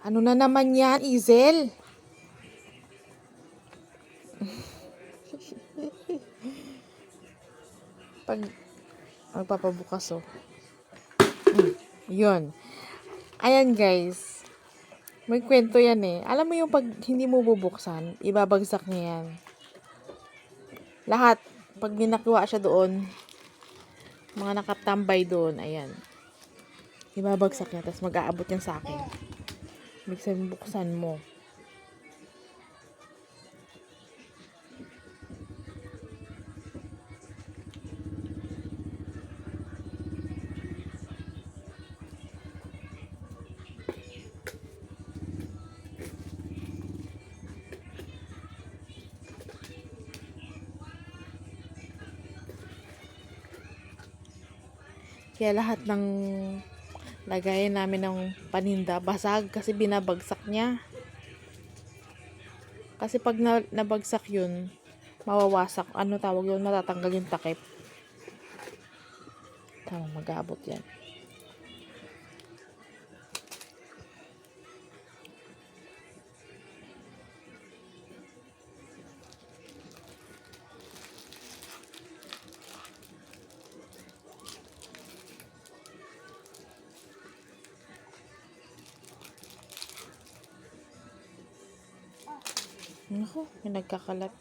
Ano na naman yan, Izel? Pag magpapabukas, oh. Yun. Ayan, guys. May kwento yan eh. Alam mo yung pag hindi mo bubuksan, ibabagsak niya yan. Lahat. Pag ginakuha siya doon, mga nakatambay doon, ayan. Ibabagsak niya, tapos mag-aabot yan sa akin. Ibig sabihin, buksan mo. Kaya lahat ng lagayan namin ng paninda basag kasi binabagsak niya. Kasi pag nabagsak yun, mawawasak. Ano tawag yun? Matatanggal yung takip. Tama, mag-aabot yan. Naku, may nagkakalat.